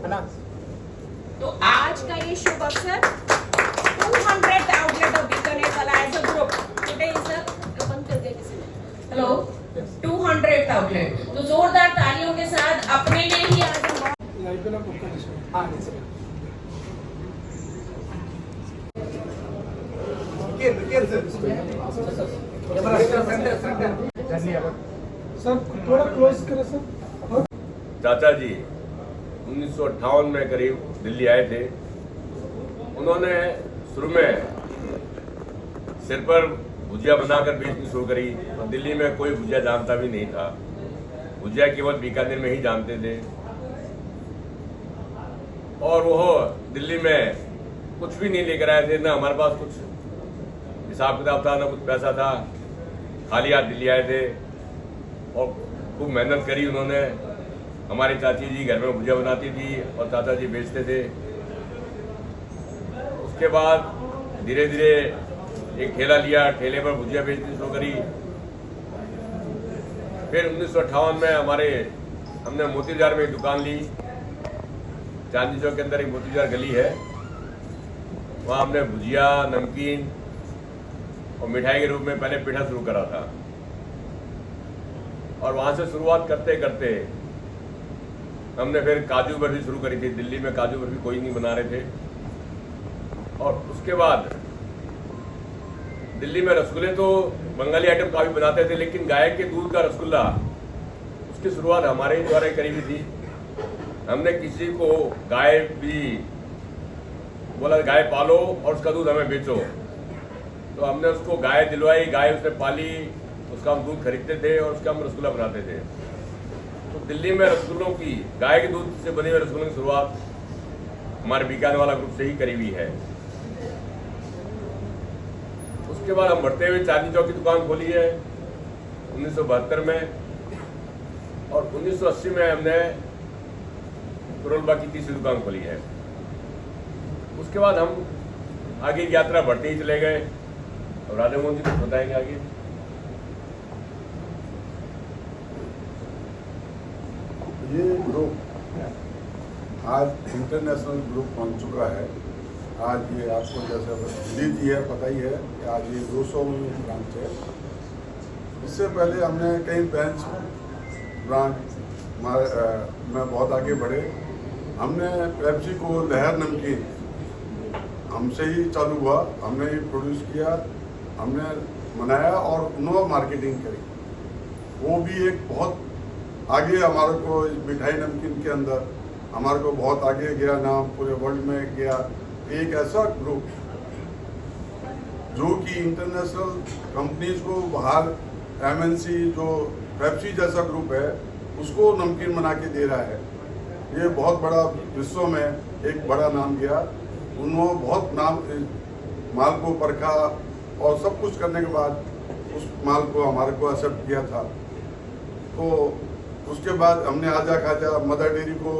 है ना। तो आज का ये शुभ अवसर 200 आउटलेट ऑफ बीकानेर वाला as a group today is a बंद कर दिया किसी ने। हेलो 200 आउटलेट, तो जोरदार तालियों के साथ अपने लिए ही आज सर थोड़ा क्लोज करें सर। चाचा जी 1958 में करीब दिल्ली आए थे। उन्होंने शुरू में सिर पर भुजिया बनाकर बेचनी शुरू करी और दिल्ली में कोई भुजिया जानता भी नहीं था। भुजिया केवल बीकानेर में ही जानते थे और वो दिल्ली में कुछ भी नहीं लेकर आए थे, ना हमारे पास कुछ हिसाब किताब था, ना कुछ पैसा था, खाली हाथ दिल्ली आए थे और खूब मेहनत करी उन्होंने। हमारी चाची जी घर में भुजिया बनाती थी और चाचा जी बेचते थे। उसके बाद धीरे धीरे एक ठेला लिया, ठेले पर भुजिया बेचनी शुरू करी। फिर 1958 में हमने मोती बाजार में एक दुकान ली। चांदनी चौक के अंदर एक मोती बाजार गली है, वहाँ हमने भुजिया, नमकीन और मिठाई के रूप में पहले पेठा शुरू करा था। और वहाँ से शुरुआत करते करते हमने फिर काजू बर्फी शुरू करी थी। दिल्ली में काजू बर्फी कोई नहीं बना रहे थे। और उसके बाद दिल्ली में रसगुल्ले तो बंगाली आइटम काफी बनाते थे, लेकिन गाय के दूध का रसगुल्ला उसकी शुरुआत हमारे ही द्वारा करी हुई थी। हमने किसी को गाय भी बोला, गाय पालो और उसका दूध हमें बेचो, तो हमने उसको गाय दिलवाई, गाय उसने पाली, उसका हम दूध खरीदते थे और उसका हम रसगुल्ला बनाते थे। तो दिल्ली में रसगुल्लों की, गाय के दूध से बने हुए रसगुल्लों की शुरुआत हमारे बीकानेर वाला ग्रुप से ही करी हुई है। उसके बाद हम बढ़ते हुए चांदनी चौक की दुकान खोली है 1972 में, और 1980 में हमने करोलबा की तीसरी दुकान खोली है। उसके बाद हम आगे की यात्रा बढ़ते ही चले गए और राधा मोहन जी कुछ बताएंगे आगे। ये ग्रुप आज इंटरनेशनल ग्रुप बन चुका है। आज ये आपको जैसे दिल्ली की है पता ही है कि आज ये 200 ब्रांच है। इससे पहले हमने कई ब्रांच में बहुत आगे बढ़े। हमने पेप्सी को लहर नमकीन हमसे ही चालू हुआ, हमने ही प्रोड्यूस किया, हमने बनाया और उन्होंने मार्केटिंग करी। वो भी एक बहुत आगे हमारे को मिठाई नमकीन के अंदर हमारे को बहुत आगे गया, नाम पूरे वर्ल्ड में गया। एक ऐसा ग्रुप जो कि इंटरनेशनल कंपनीज को बाहर एमएनसी जो पेप्सी जैसा ग्रुप है उसको नमकीन बना के दे रहा है। ये बहुत बड़ा विश्व में एक बड़ा नाम गया। उन्होंने बहुत नाम माल को परखा और सब कुछ करने के बाद उस माल को हमारे को एक्सेप्ट किया था। तो उसके बाद हमने आजा खाजा, मदर डेयरी को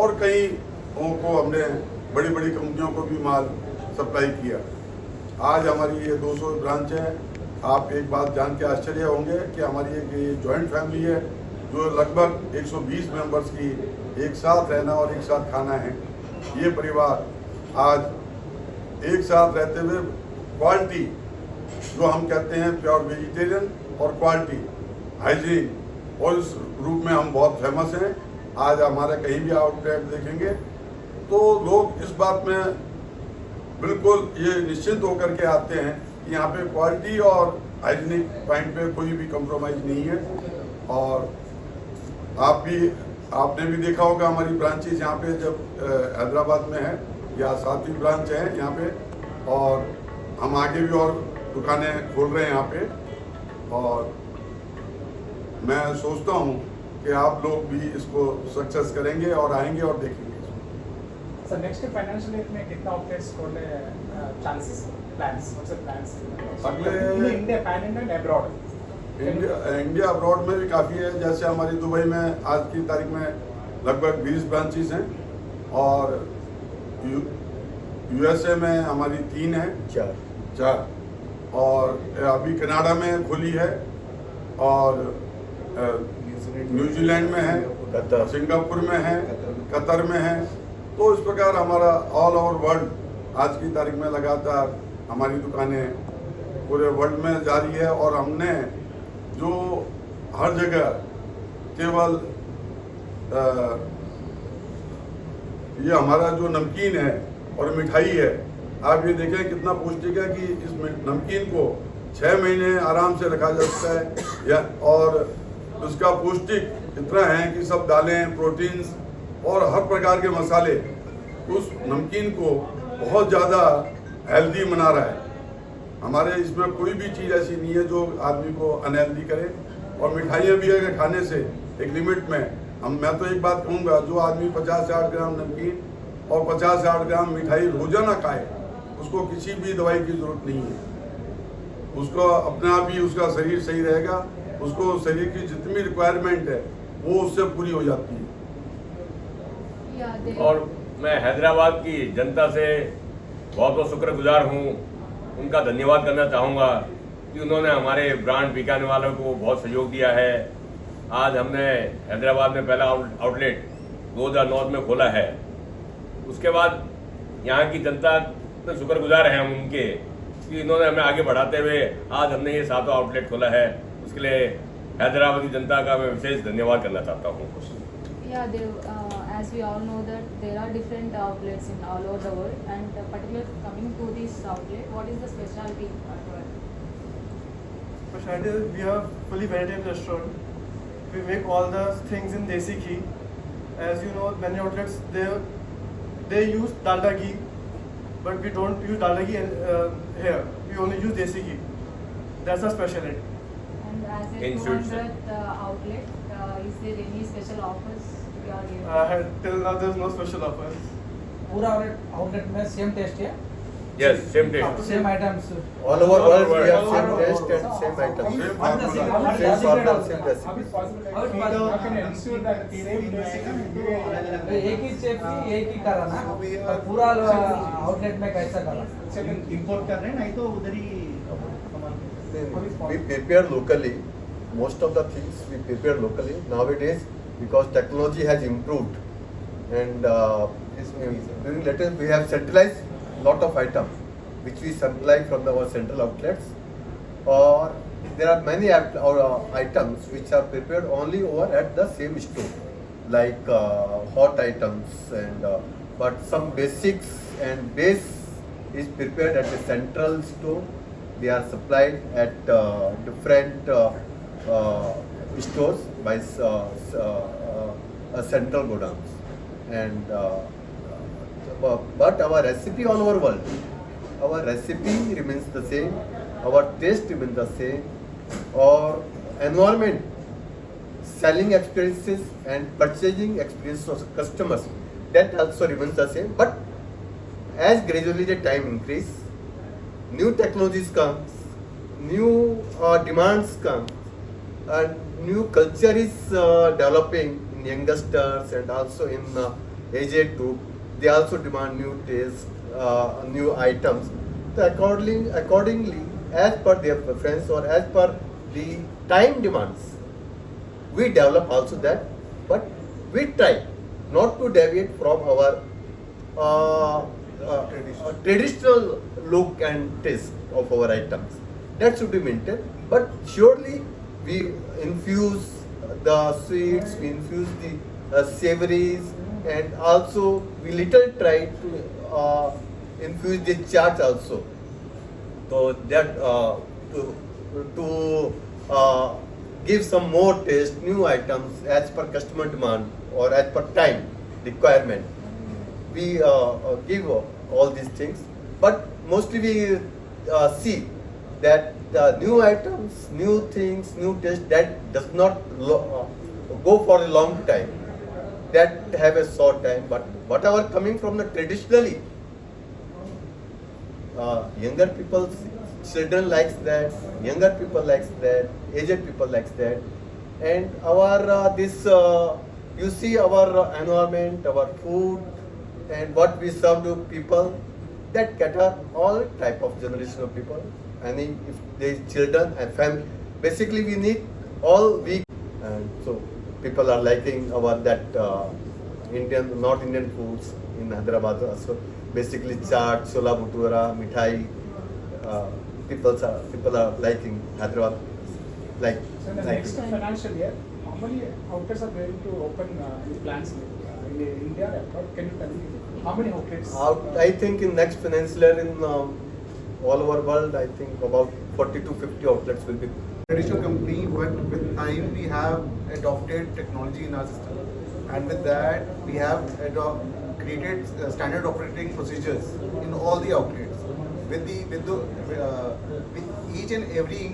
और कई को हमने बड़ी बड़ी कंपनियों को भी माल सप्लाई किया। आज हमारी ये 200 ब्रांच है। आप एक बात जान के आश्चर्य होंगे कि हमारी एक जॉइंट फैमिली है जो लगभग 120 मेंबर्स की एक साथ रहना और एक साथ खाना है। ये परिवार आज एक साथ रहते हुए क्वालिटी जो हम कहते हैं प्योर वेजिटेरियन और क्वालिटी हाइजीन, और इस रूप में हम बहुत फेमस हैं। आज हमारे कहीं भी आउटलेट देखेंगे तो लोग इस बात में बिल्कुल ये निश्चिंत होकर के आते हैं कि यहाँ पे क्वालिटी और हाइजीनिक पॉइंट पे कोई भी कंप्रोमाइज़ नहीं है। और आपने भी देखा होगा हमारी ब्रांचेज यहाँ पे जब हैदराबाद में है या 7वीं ब्रांच है यहाँ पे, और हम आगे भी और दुकानें खोल रहे हैं यहाँ पे। और मैं सोचता हूँ कि आप लोग भी इसको सक्सेस करेंगे और आएंगे और देखेंगे। सर नेक्स्ट फाइनेंशियल ईयर में कितना आउटलेट्स खोलने चांसेस प्लान्स अगले India pan India and abroad? India abroad में भी काफ़ी है। जैसे हमारी दुबई में आज की तारीख में लगभग 20 ब्रांचेस हैं और यूएसए में हमारी 3 है, 4 और अभी कनाडा में खुली है और न्यूजीलैंड में है, सिंगापुर में है, कतर में है तो इस प्रकार हमारा ऑल ओवर वर्ल्ड आज की तारीख में लगातार हमारी दुकानें पूरे वर्ल्ड में जारी है। और हमने जो हर जगह केवल ये हमारा जो नमकीन है और मिठाई है, आप ये देखें कितना पौष्टिक है कि इस नमकीन को 6 महीने आराम से रखा जा सकता है या और उसका पौष्टिक इतना है कि सब दालें, प्रोटीन्स और हर प्रकार के मसाले उस नमकीन को बहुत ज़्यादा हेल्दी बना रहा है। हमारे इसमें कोई भी चीज़ ऐसी नहीं है जो आदमी को अनहेल्दी करे। और मिठाइयाँ भी अगर खाने से एक लिमिट में मैं तो एक बात कहूँगा, जो आदमी 50-60 ग्राम नमकीन और 50-60 ग्राम मिठाई रोजाना खाए उसको किसी भी दवाई की जरूरत नहीं है। उसको अपने आप ही उसका शरीर सही रहेगा, उसको शरीर की जितनी रिक्वायरमेंट है वो उससे पूरी हो जाती है। और मैं हैदराबाद की जनता से बहुत बहुत शुक्रगुजार हूँ, उनका धन्यवाद करना चाहूँगा कि उन्होंने हमारे ब्रांड बिकाने वालों को बहुत सहयोग दिया है। आज हमने हैदराबाद में पहला आउटलेट 2009 में खोला है। उसके बाद यहाँ की जनता से शुक्रगुजार हैं हम उनके कि इन्होंने हमें आगे बढ़ाते हुए आज हमने ये 7वां आउटलेट खोला है। उसके लिए हैदराबाद की जनता का मैं विशेष धन्यवाद करना चाहता हूँ। Yeah, as we all know that there are different outlets in all over the world, and particularly coming to this outlet, what is the specialty? Specialty is we have fully vegetarian restaurant. We make all the things in desi ghee. As you know, many outlets they use dalda ghee, but we don't use dalda ghee here. We only use desi ghee. That's our specialty. And as a In sweets, 200th outlet, is there any special offers you are giving? Till now, there's no special offers. पूरा outlet में same taste है, yes, same taste. Same items. All over world we have All same over taste world. and same items. Same formula. Same formula, same recipe. How can ensure that same taste? एक ही chef की एक ही करा ना, और पूरा outlet में कैसा करा? इंपोर्ट कर रहे हैं, नहीं तो उधर ही We prepare locally. Most of the things we prepare locally nowadays because technology has improved, and during latest we have centralized lot of items which we supply from our central outlets, or there are many items which are prepared only over at the same store, like hot items but some basics and base is prepared at the central store. They are supplied at different stores by central godowns, and but our recipe all over world, our recipe remains the same, our taste remains the same, our environment, selling experiences and purchasing experience of customers, that also remains the same. But as gradually the time increase, new technologies comes, new demands come, and new culture is developing in youngsters and also in aged group. They also demand new tastes, new items. So accordingly, as per their preference or as per the time demands, we develop also that. But we try not to deviate from our traditional look and taste of our items. That should be maintained. But surely we infuse the sweets, we infuse the savories, and also we little try to infuse the chaat also. So that to give some more taste, new items as per customer demand or as per time requirement. We give all these things, but mostly we see that the new items, new things, new taste that does not go for a long time, that have a short time. But whatever coming from the traditionally, younger people, children likes that, younger people likes that, aged people likes that, and our this you see our environment, our food, and what we serve to people, that cater all type of generation of people. And if there is children and family, basically we need all week, and so people are liking our that North Indian foods in Hyderabad. So basically chaat, chola bhatura, mithai. People are liking Hyderabad. Like. So in the next financial year, how many outlets are going to open in plans in India or abroad? Can you tell me how many outlets? I think in next financial year in all over world, I think about 40 to 50 outlets will be. Traditional company, but with time we have adopted technology in our system, and with that we have created standard operating procedures in all the outlets. With each and every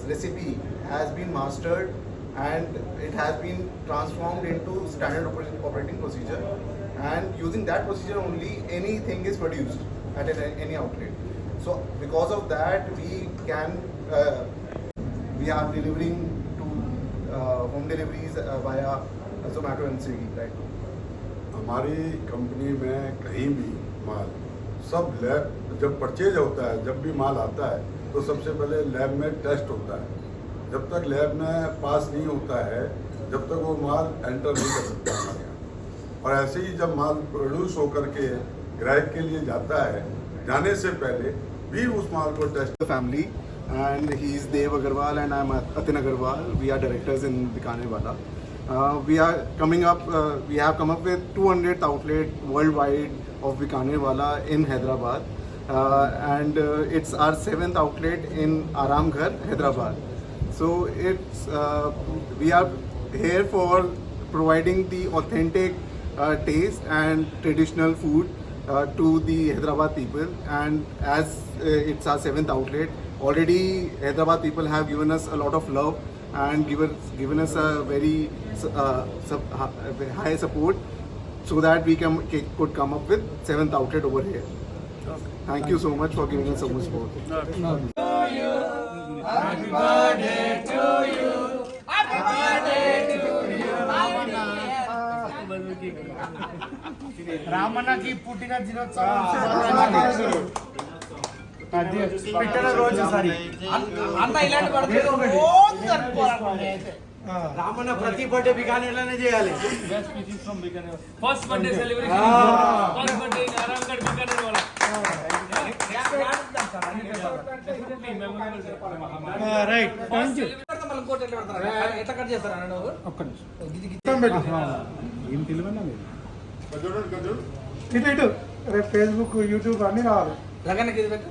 recipe has been mastered, and it has been transformed into standard operating procedure. And using that procedure only, anything is produced at any outlet. So because of that, we can. We are delivering to home deliveries via Zomato and Swiggy, right? हमारी company में कहीं भी माल सब lab जब purchase होता है, जब भी माल आता है तो सबसे पहले लैब में टेस्ट होता है। जब तक लैब में पास नहीं होता है, जब तक वो माल एंटर नहीं कर सकता हमारे यहाँ। और ऐसे ही जब माल प्रोड्यूस होकर के ग्राहक के लिए जाता है, जाने से पहले भी उस माल को test. Family, and he is Dev Agarwal and I am Atin Agarwal. We are directors in Bikaner Wala. We are coming up. We have come up with 200th outlet worldwide of Bikaner Wala in Hyderabad, and it's our 7th outlet in Aramghar, Hyderabad. So it's we are here for providing the authentic taste and traditional food to the Hyderabad people, and as it's our 7th outlet, already Hyderabad people have given us a lot of love and given us a very high support, so that we could come up with 7th outlet over here. Thank you so much for giving us so much support. Happy birthday to you. Happy birthday to you. Ramanna కి పుట్టిన దినోత్సవం పెట్టిన రోజు సరి అన్న ఇలాంటి birthday రోజు జరుపుకోవాలి. రామన్న ప్రతి బర్త్డే బికానేర్లోనే చేయాలి. First birthday celebration first birthday in Aramghar Bikaner వాలా రైట్. Thank you. మళ్ళీ ఇంకోటి ఎట్లా పెడతారు? ఎట్లా కట్ చేస్తారు అన్న? ఒక్క నిమిషం ఏం తెలియన్నా ఇటు రేపు ఫేస్బుక్ యూట్యూబ్ అన్నీ రావాలి. లగన్నకి ఇది పెట్టు.